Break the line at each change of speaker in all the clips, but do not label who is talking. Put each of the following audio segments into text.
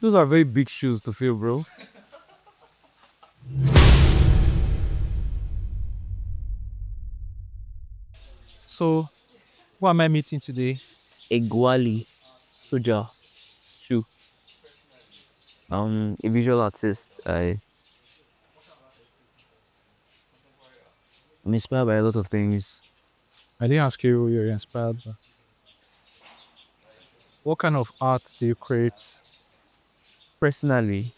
Those are very big shoes to fill, bro. So, who am I meeting today?
Eguale Tojah, true. A visual artist. I'm inspired by a lot of things.
I didn't ask you who you're inspired by. What kind of art do you create?
Personally,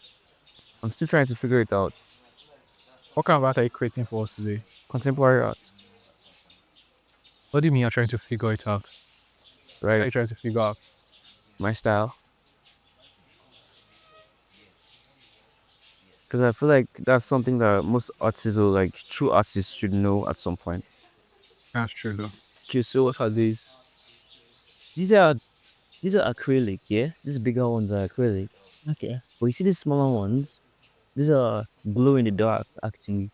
I'm still trying to figure it out.
What kind of art are you creating for us today?
Contemporary art,
What do you mean you're trying to figure it out? What are
right?
you trying to figure out?
My style. Because I feel like that's something that most artists or like true artists should know at some point.
That's true, though.
Okay, so what are these? These are these are acrylic, yeah? These bigger ones are acrylic.
Okay.
But you see these smaller ones? These are glow in the dark actually.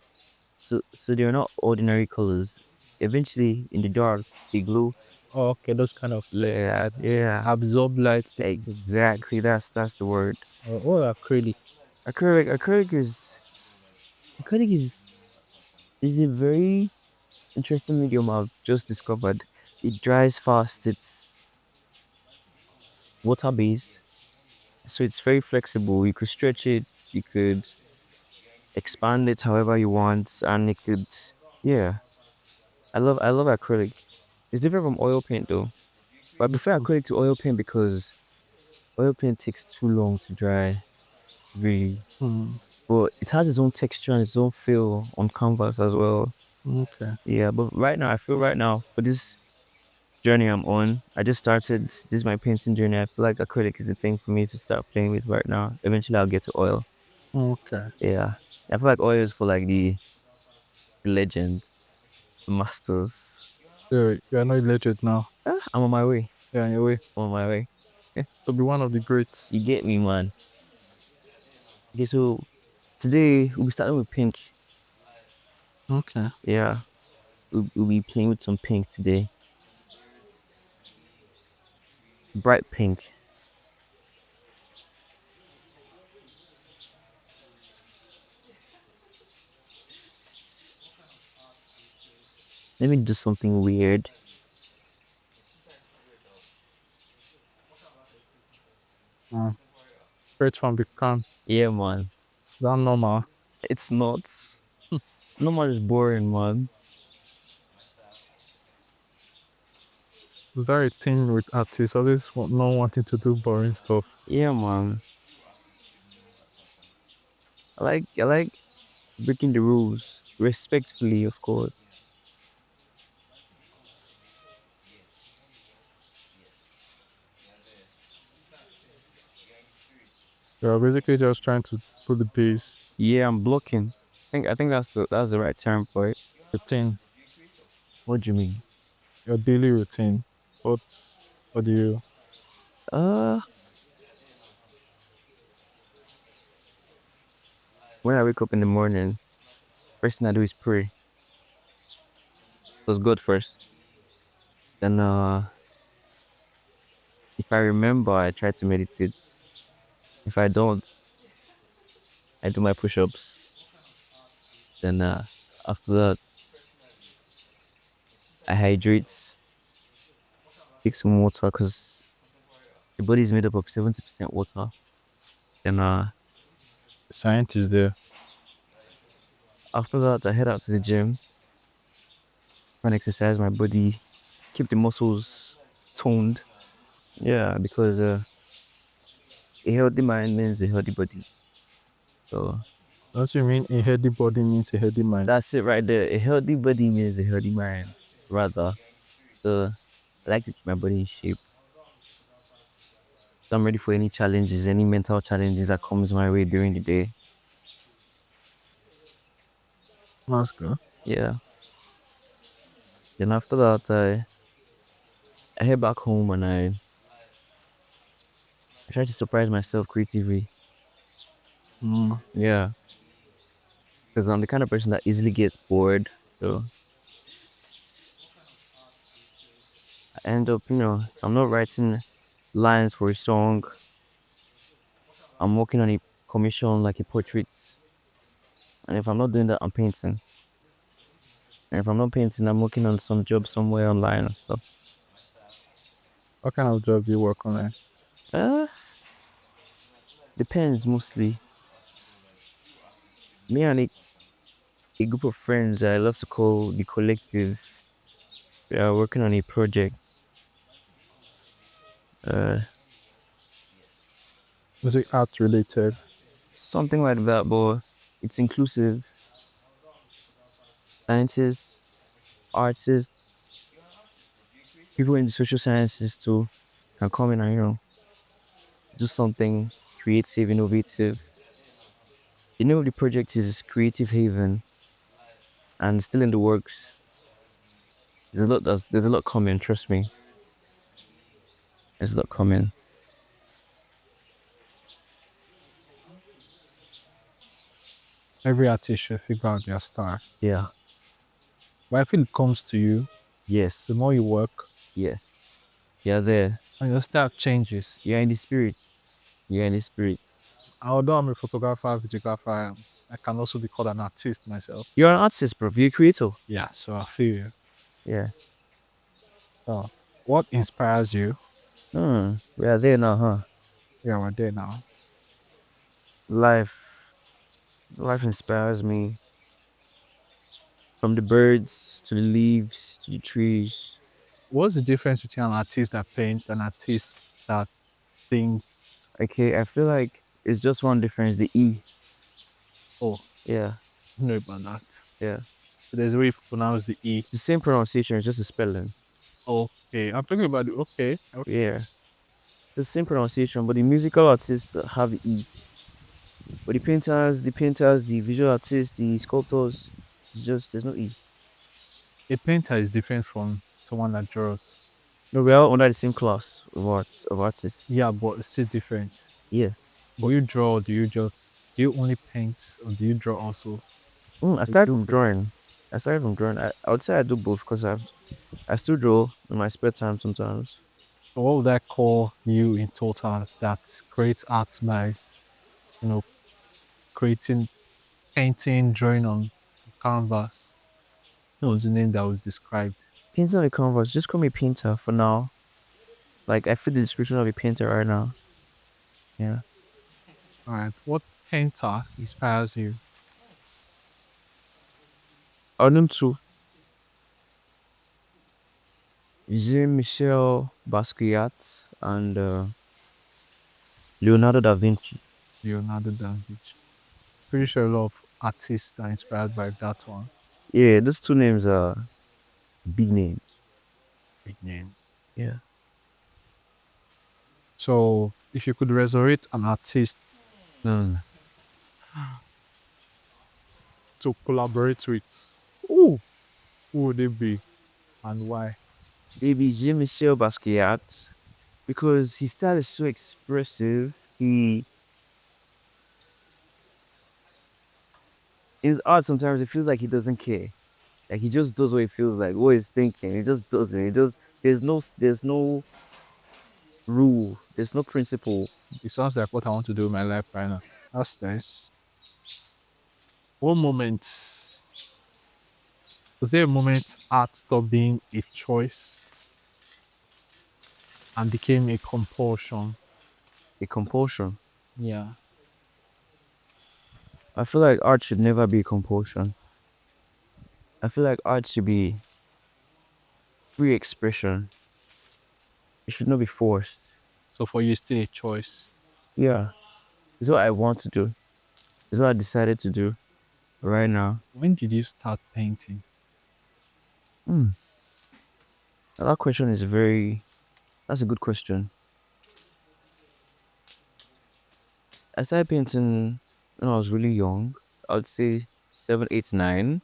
So they're not ordinary colors. Eventually in the dark they glow.
Oh, okay. Those kind of
Yeah, yeah.
absorb light thing.
Exactly. That's the word.
Or acrylic.
Acrylic is a very interesting medium I've just discovered. It dries fast. It's water based, so it's very flexible. You could stretch it. You could expand it however you want, and it could. Yeah, I love acrylic. It's different from oil paint though. But I prefer
Mhm.
acrylic to oil paint because oil paint takes too long to dry. Really.
Hmm.
But it has its own texture and its own feel on canvas as well.
Okay.
Yeah, but right now, I feel right now for this journey I'm on, I just started. This is my painting journey. I feel like acrylic is the thing for me to start playing with right now. Eventually, I'll get to oil.
Okay.
Yeah, I feel like oil is for like the legends, the masters.
So you're not legend now.
I'm on my way.
Yeah, in your way.
I'm on my way.
To be one of the greats.
You get me, man. Okay, so today we'll be starting with pink.
Okay.
Yeah, we'll be playing with some pink today. Bright pink. Let me do something weird.
Mm. Great from become
Yeah, man.
that normal.
It's not. No more is boring, man.
Very thin with artists. Always not wanting to do boring stuff.
Yeah, man. I like breaking the rules respectfully, of course.
You're basically just trying to put the base,
Yeah, I'm blocking. I think that's the right term for it.
routine,
What do you mean?
your daily routine. What what do you
Uh, when I wake up in the morning, first thing I do is pray. So it's God first. Then if I remember, I try to meditate. If I don't, I do my push-ups. Then after that, I hydrate, take some water because the body is made up of 70% water. Then
scientist there?
after that, I head out to the gym and exercise my body, keep the muscles toned. Yeah, because a healthy mind means a healthy body. So
Don't you mean a healthy body means a healthy mind?
that's it right there. A healthy body means a healthy mind, rather. So I like to keep my body in shape. So I'm ready for any challenges, any mental challenges that comes my way during the day.
That's good.
Yeah. Then after that, I head back home and I try to surprise myself creatively.
Mm.
Yeah, because I'm the kind of person that easily gets bored. So I end up, I'm not writing lines for a song. I'm working on a commission like a portrait. And if I'm not doing that, I'm painting. And if I'm not painting, I'm working on some job somewhere online and stuff.
What kind of job do you work on?
Uh, Depends mostly. Me and a group of friends I love to call the collective. We are working on a project. Uh,
Is it art related?
Something like that, but it's inclusive. Scientists, artists, people in the social sciences too can come in and do something creative, innovative. The name of the project is Creative Haven and still in the works. There's a lot coming, trust me. There's a lot coming.
Every artist should figure out their star.
Yeah.
But I feel it comes to you.
Yes.
The more you work,
Yes. You're there.
and your style changes.
You're in the spirit. You're in the spirit.
Although I'm a photographer, videographer, I can also be called an artist myself.
You're an artist, bro. You're a creator.
Yeah, so I feel you.
Yeah.
So, what inspires you?
We are there now, huh?
Yeah, we're there now.
Life. Life inspires me. From the birds to the leaves to the trees.
What's the difference between an artist that paints and an artist that sings?
Okay, I feel like it's just one difference, the E.
Oh,
Yeah,
no about that.
yeah.
There's a way to pronounce the E.
It's the same pronunciation, it's just a spelling.
Okay, I'm talking about the okay.
Yeah. It's the same pronunciation, but the musical artists have the E. But the painters, the visual artists, the sculptors, it's just there's no E.
A painter is different from someone that draws.
No, we're all under the same class of artists.
Yeah, but it's still different.
Yeah.
Do
But
you draw? Do you only paint or do you draw also?
I
Or
started
you
from
do both?
drawing. I would say I do both because I still draw in my spare time sometimes.
So what would I call you in total that creates art by, you know, creating, painting, drawing on canvas? What was the name that was described?
Painting on a canvas, just call me painter for now. Like I fit the description of a painter right now. Yeah.
All right. What painter inspires you?
Arnhem too. Jean-Michel Basquiat and Leonardo da Vinci.
Leonardo da Vinci. Pretty sure a lot of artists are inspired by that one.
Yeah, those two names are big names.
Big name.
Yeah.
So if you could resurrect an artist um, to collaborate with,
Ooh,
who would it be and why?
baby Jean-Michel Basquiat because his style is so expressive. He in his art sometimes it feels like he doesn't care. Like he just does what he feels like, what he's thinking. He just does it. He just there's no rule. There's no principle.
It sounds like what I want to do in my life right now. That's nice. One moment, was there a moment art stopped being a choice and became a compulsion?
A compulsion.
Yeah.
I feel like art should never be a compulsion. I feel like art should be free expression. It should not be forced.
So for you, it's still a choice.
Yeah. It's what I want to do. It's what I decided to do right now.
When did you start painting?
Hmm. That question is that's a good question. I started painting when I was really young. I would say 7, 8, 9.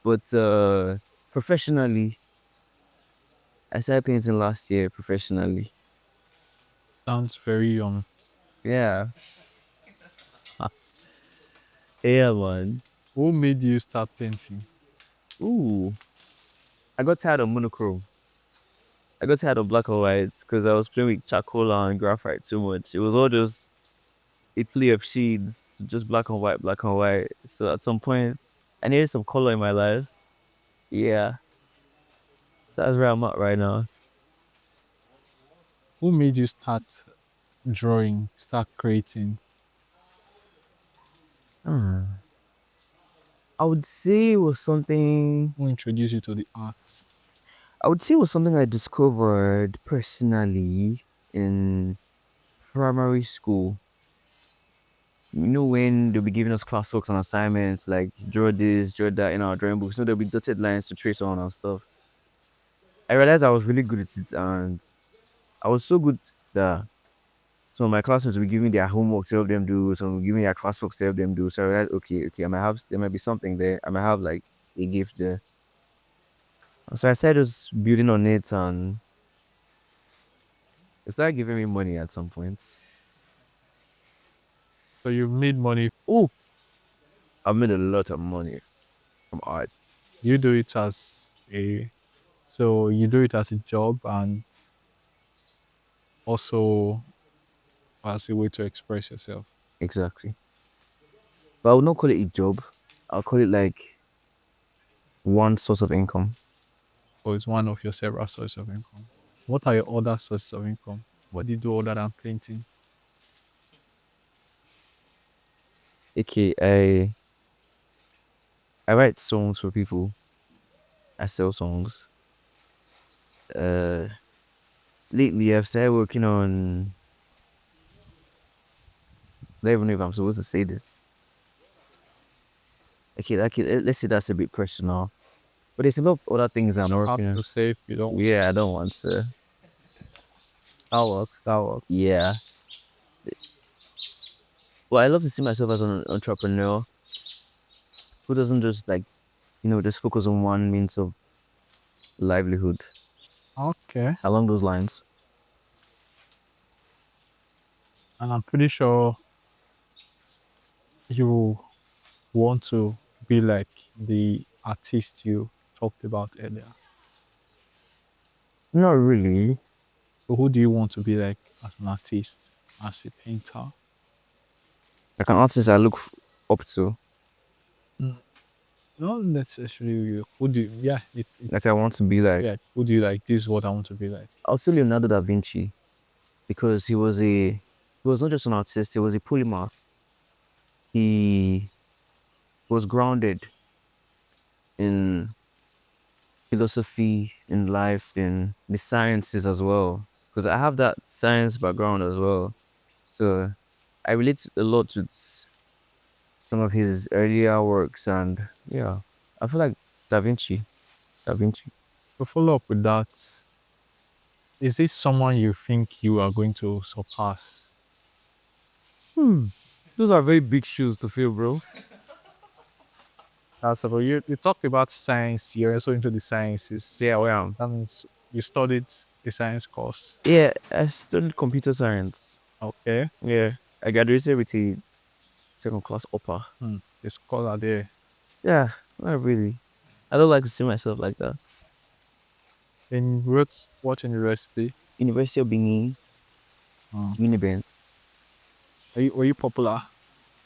But professionally, I started painting last year professionally.
Sounds very young.
Yeah. Yeah, man.
Who made you start painting?
Ooh. I got tired of monochrome. I got tired of black and white because I was playing with charcoal and graphite too much. It was all just Italy of shades, just black and white, black and white. So at some points, I needed some color in my life. Yeah, that's where I'm at right now.
Who made you start drawing, start creating?
Hmm. I would say it was something.
Who introduced you to the arts?
I would say it was something I discovered personally in primary school. You know when they'll be giving us classworks and assignments like draw this, draw that in our drawing books. You know there'll be dotted lines to trace on and stuff. I realized I was really good at it, and I was so good that some of my classmates would give me their homework to help them do, some would give me their classwork to help them do. So I realized, okay, I might have there might be something there. I might have like a gift there. So I started just building on it, and it started giving me money at some points.
So you made money.
Oh, I made a lot of money from art.
You do it as a so you do it as a job and also as a way to express yourself.
Exactly. But I would not call it a job. I'll call it like one source of income.
So it's one of your several sources of income. What are your other sources of income? What do you do other than painting?
Okay, I write songs for people. I sell songs. Uh, Lately I've started working on. I don't even know if I'm supposed to say this. Okay, let's say that's a bit personal. But there's a lot of other things I'm
Hard
working on.
to say if you don't want
Yeah, I
to.
don't want to.
That works. That works.
Yeah. Well, I love to see myself as an entrepreneur who doesn't just like, just focus on one means of livelihood
Okay.
along those lines.
And I'm pretty sure you want to be like the artist you talked about earlier.
Not really.
So who do you want to be like as an artist, as a painter?
Like an artist I look up to,
Mm, not necessarily you. Who do you, yeah,
like I want to be like.
yeah, who do you like? This is what I want to be like.
I'll say Leonardo da Vinci because he was not just an artist, he was a polymath. He was grounded in philosophy, in life, in the sciences as well. Because I have that science background as well. So I relate a lot with some of his earlier works, and yeah, I feel like Da Vinci. Da Vinci.
To follow up with that, is this someone you think you are going to surpass?
Hmm. Those are very big shoes to fill, bro.
That's about you talked about science, you're also into the sciences.
Yeah, I am.
That means you studied the science course.
Yeah, I studied computer science.
Okay.
Yeah, I graduated with a second class upper.
The scholar there.
Yeah, not really. I don't like to see myself like that.
In what university?
University of Benin,
Hmm.
Uniben.
Were you popular?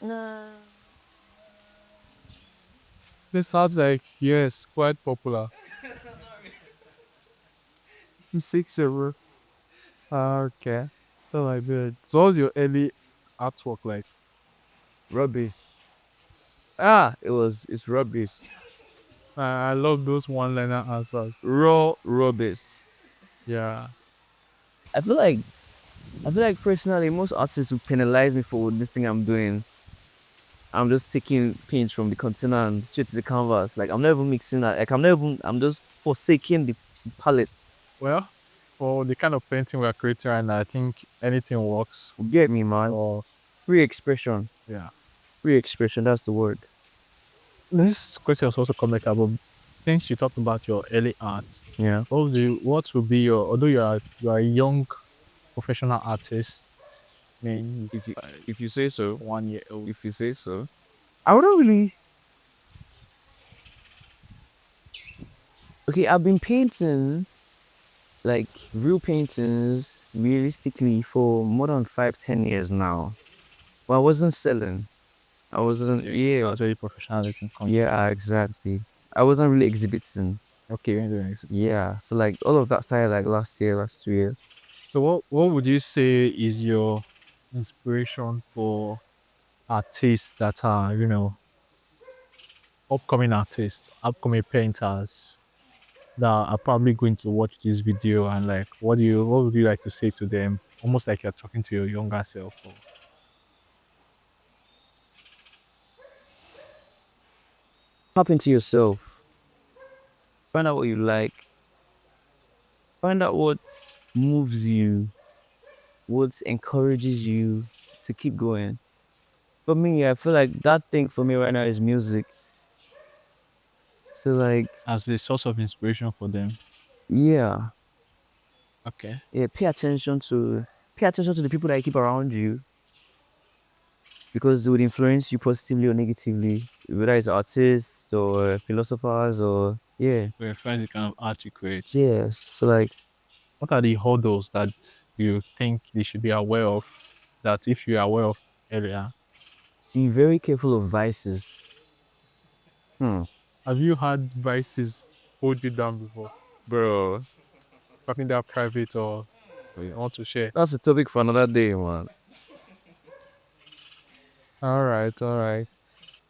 Nah.
This sounds like yes, quite popular.
Six server.
Okay. Oh my god. So what was your early artwork like?
Rubbish. It's rubbish.
I love those one-liner answers.
Raw rubbish.
Yeah.
I feel like I feel like personally most artists would penalize me for this thing I'm doing. I'm just taking paint from the container and straight to the canvas. Like I'm not even mixing that. Like I'm just forsaking the palette.
Well, for the kind of painting we're creating right now, I think anything works.
Get me, man.
Or
Free expression.
yeah.
Free expression, that's the word.
This question was also commentable. Since you talked about your early art,
Yeah.
what will be your although you are a young professional artist, I mean
If you
like
if you say so.
1 year old.
If you say so. I wouldn't really. Okay, I've been painting like real paintings realistically for more than 5, 10 years now. Well, I wasn't selling. I wasn't.
It
Yeah,
was very professionalism content.
yeah, exactly. I wasn't really exhibiting.
Okay, you're doing it.
Yeah, so like all of that started like last year, last 2 years.
So what would you say is your inspiration for artists that are, upcoming artists, upcoming painters that are probably going to watch this video and like what would you like to say to them? Almost like you're talking to your younger self or
Tap into yourself. Find out what you like. Find out what moves you, what encourages you to keep going. For me, I feel like that thing for me right now is music. So like,
as a source of inspiration for them.
yeah,
Okay.
yeah, pay attention to the people that you keep around you because they would influence you positively or negatively, whether it's artists or philosophers or yeah.
To refine the kind of art you create.
Yeah. So like
What are the hurdles that you think they should be aware of that if you are aware of earlier?
be very careful of vices. Hmm.
Have you had vices hold you down before?
Bro,
Talking that private or you want to share?
that's a topic for another day, man.
All right, all right.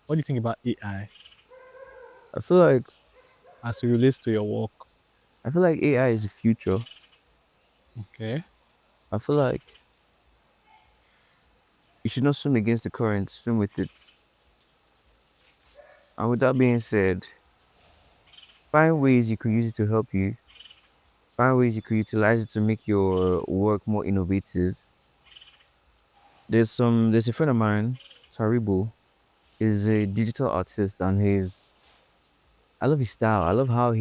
What do you think about AI
I feel like
as it relates to your work?
I feel like AI is the future.
Okay.
I feel like you should not swim against the current, swim with it. And with that being said, find ways you could use it to help you. Find ways you could utilize it to make your work more innovative. There's a friend of mine, Taribo, is a digital artist and I love his style. I love how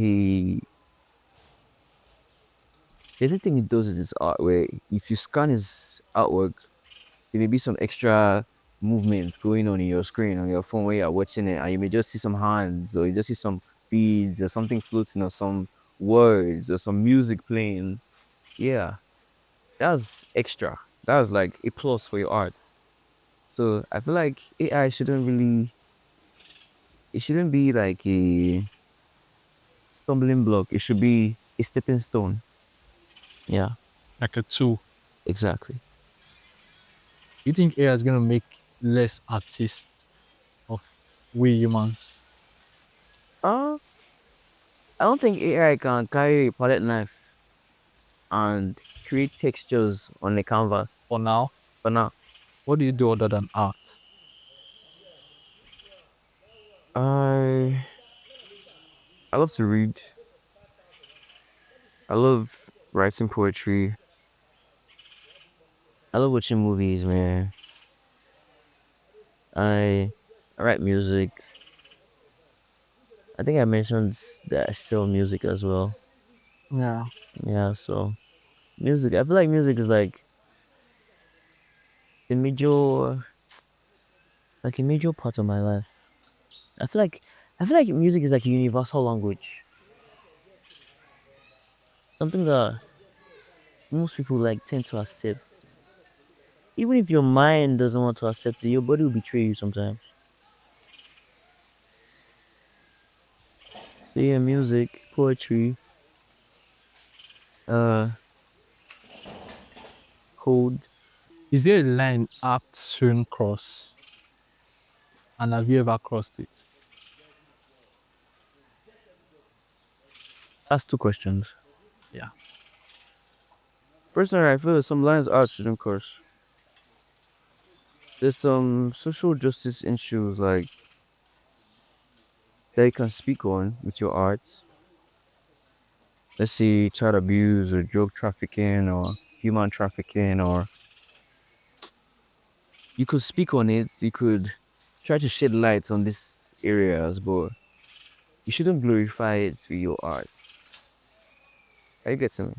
there's a thing he does with his art where if you scan his artwork, there may be some extra movements going on in your screen on your phone where you're watching it, and you may just see some hands or you just see some beads or something floating or some words or some music playing. Yeah, that's extra. That's like a plus for your art. So I feel like AI it shouldn't be like a stumbling block. It should be a stepping stone. Yeah,
Like a tool.
exactly.
You think AI is going to make less artists of we humans
Uh, I don't think AI can carry a palette knife and create textures on the canvas
for now?
for now.
What do you do other than art?
I I love to read. I love writing poetry. I love watching movies, man. I I write music. I think I mentioned that I sell music as well.
Yeah.
Yeah, so music. I feel like music is a major like a major part of my life. I feel like I feel like music is like a universal language. Something that most people like tend to accept. Even if your mind doesn't want to accept it, your body will betray you sometimes. So yeah, music, poetry, uh, code.
Is there a line art shouldn't cross? And have you ever crossed it?
That's two questions.
Yeah.
Personally, I feel that some lines art shouldn't cross. There's some social justice issues like that you can speak on with your art. Let's say child abuse or drug trafficking or human trafficking, or you could speak on it. You could try to shed light on these areas, but you shouldn't glorify it with your art. Are you getting me?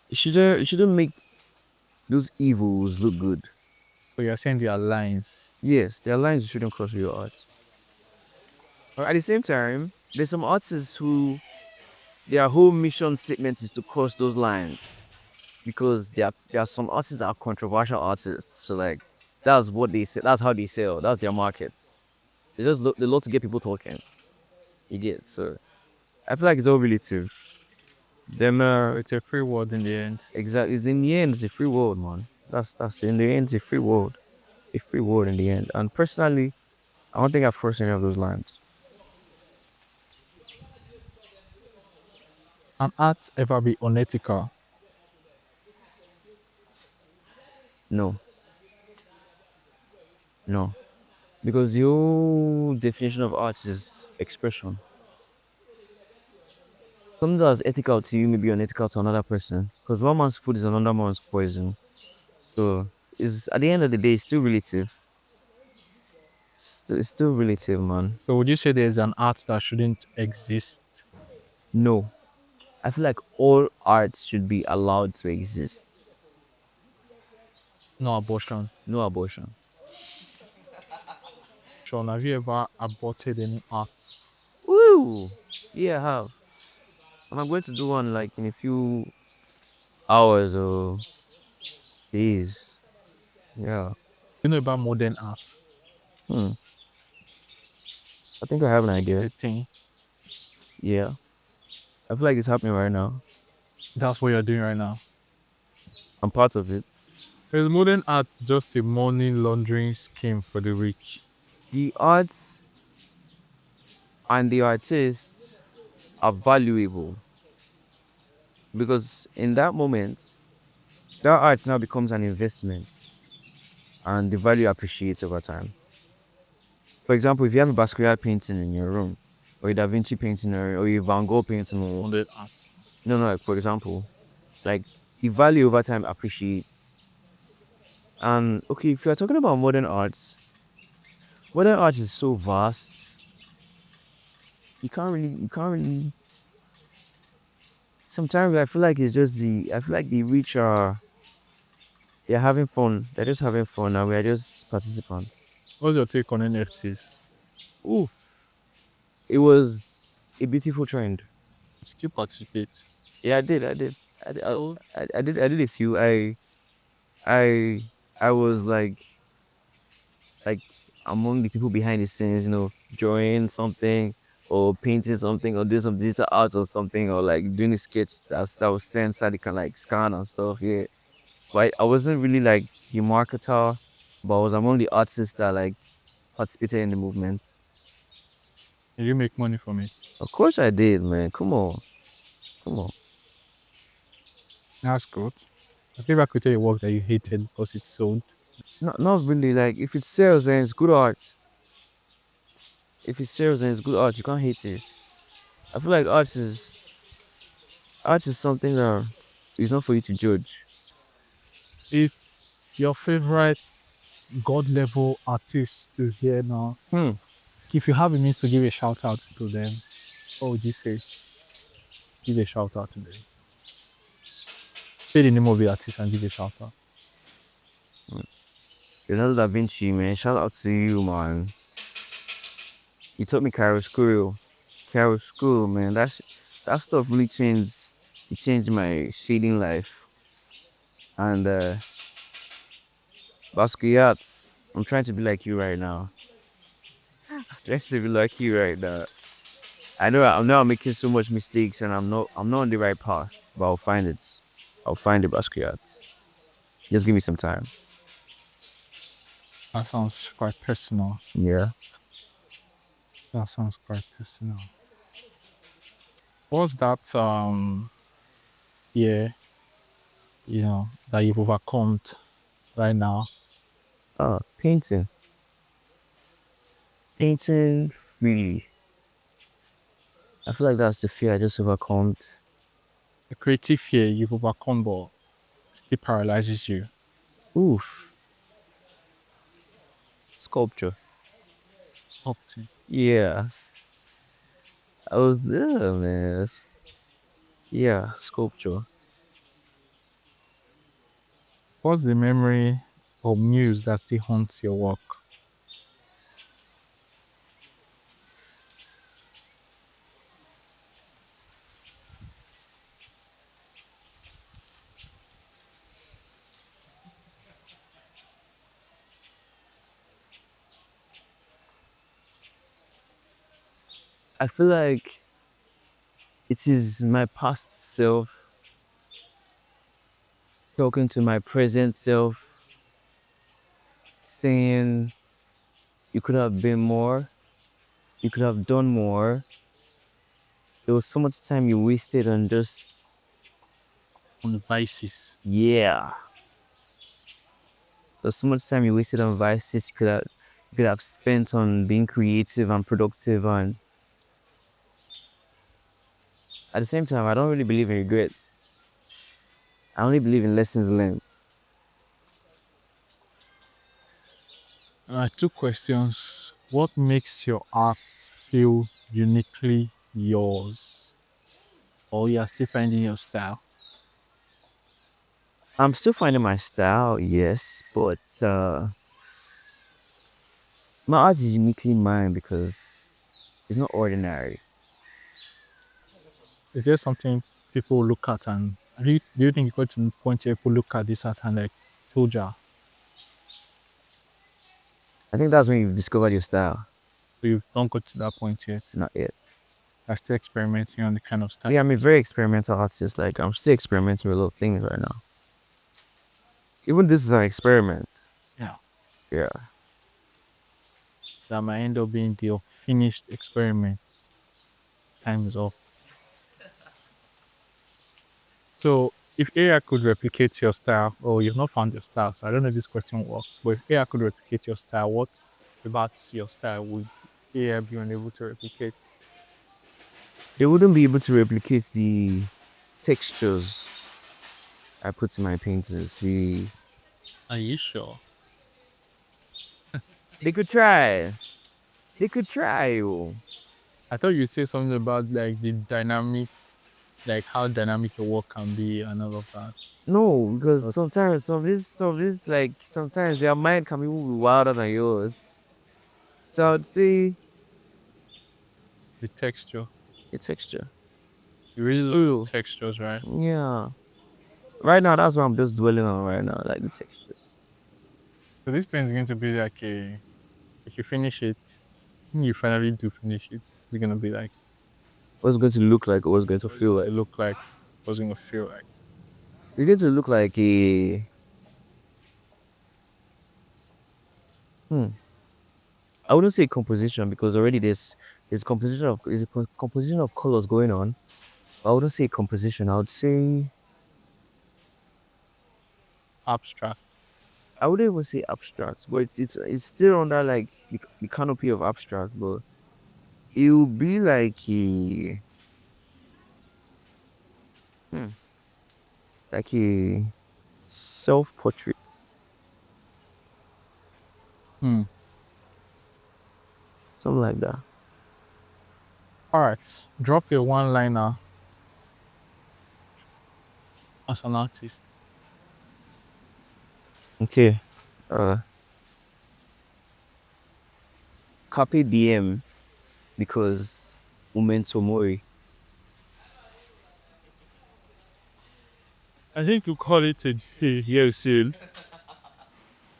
You shouldn't make those evils look good.
So you're saying there are lines.
Yes, there are lines you shouldn't cross with your art. But at the same time, there's some artists who their whole mission statement is to cross those lines because there are some artists that are controversial artists. So like That's what they sell. That's how they sell. That's their market. They love to get people talking. You get so. I feel like it's all relative. Them
It's a free word in the end.
exactly. It's in the end, it's a free world, man. That's in the end, it's a free world. A free world in the end. And personally, I don't think I've crossed any of those lines.
Can art ever be unethical?
No, no, because the whole definition of art is expression. Something that's ethical to you may be unethical to another person. Because one man's food is another man's poison. So it's at the end of the day, it's still relative. It's still relative, man.
So would you say there's an art that shouldn't exist?
No, I feel like all arts should be allowed to exist.
No abortion.
No abortion.
Sean, have you ever aborted any art?
Woo! Yeah, I have. And I'm going to do one like in a few hours or days. Yeah.
You know about modern art?
Hmm. I think I have an
It's
idea.
a thing.
Yeah. I feel like it's happening right now.
That's what you're doing right now.
I'm part of it.
Is modern art just a money laundering scheme for the rich?
The arts and the artists are valuable because in that moment, that art now becomes an investment and the value appreciates over time. For example, if you have a Basquiat painting in your room, or a Da Vinci painting, or a Van Gogh painting,
Modern art.
no, like for example, like the value over time appreciates. And okay, if you're talking about modern art is so vast. You can't really. Sometimes I feel like I feel like the rich are, they're having fun. They're just having fun, and we're just participants.
What's your take on NFTs?
Oof, it was a beautiful trend.
Still participate.
Yeah, I did. I did. I did.
So
I did a few. I, I was like among the people behind the scenes, drawing something or painting something or doing some digital art or something or like doing a sketch that was sent so they can like scan and stuff. Yeah, but I wasn't really like the marketer, but I was among the artists that like participated in the movement.
did you make money from it?
Of course I did, man. Come on, come on.
That's good. Have you ever created a work that you hated because it sold?
Not really like if it sells then it's good art. If it sells then it's good art. You can't hate it. I feel like art is something that is not for you to judge.
If your favorite god level artist is here now,
Hmm.
if you have a means to give a shout out to them, what would you say? Give a shout out to them. Say the name of the artist and give a shout out.
Leonardo da Vinci, man. Shout out to you, man. You taught me chiaroscuro. Chiaroscuro, man. That stuff really changed. It changed my shading life. And Basquiat, I'm trying to be like you right now. I'm trying to be like you right now. I know I'm making so much mistakes and I'm not on the right path, but I'll find it. I'll find the Basquiat. Just give me some time.
That sounds quite personal.
Yeah.
That sounds quite personal. What's that yeah, that you've overcome right now?
Painting. Painting freely. I feel like that's the fear I just overcome.
The creative fear you've overcome but still paralyzes you.
Oof. Sculpture.
Opting.
Yeah. I was there, man. Yeah, sculpture.
What's the memory or muse that still haunts your work?
I feel like it is my past self talking to my present self, saying you could have been more, you could have done more. There was so much time you wasted on just,
On vices.
yeah. There's so much time you wasted on vices you could have spent on being creative and productive, and at the same time I don't really believe in regrets. I only believe in lessons learned.
Two questions. What makes your art feel uniquely yours? Or you are still finding your style?
I'm still finding my style, yes, but my art is uniquely mine because it's not ordinary.
Is there something people look at and do you think you got to the point where people look at this art and like, Tojah,
I think that's when you've discovered your style.
so you don't go to that point yet?
Not yet.
You're still experimenting on the kind of style.
Yeah, I'm a very experimental artist. Like I'm still experimenting with a lot of things right now. Even this is an experiment.
Yeah.
Yeah.
That might end up being the finished experiments. Time is up. So if AI could replicate your style, or you've not found your style, so I don't know if this question works, but if AI could replicate your style, what about your style would AI be unable to replicate?
They wouldn't be able to replicate the textures I put in my paintings.
Are you sure?
They could try. They could try. Oh.
I thought you'd say something about like the dynamic, like how dynamic your work can be and all of that.
No, because
But
sometimes some of this like sometimes their mind can even be wilder than yours. So I'd say
the texture,
the texture.
you really love
Ooh.
textures, right?
Yeah. Right now that's what I'm just dwelling on right now, like the textures.
So this pen is going to be like a, if you finish it, when you finally do finish it, it's going to be like,
What's it going to look like or what's it going to
what's it
feel
going to
like?
look like? What's it going to feel like?
It's going to look like a hmm. I wouldn't say composition because already there's a composition of colors going on. I wouldn't say composition.
Abstract.
I wouldn't even say abstract, but it's still under like the canopy of abstract, but it'll be hmm, like a self portrait,
Hmm.
something like that.
All right. Drop your one liner as an artist.
Okay. Uh, Carpe Diem because Momento Mori.
I think you call it a day here soon.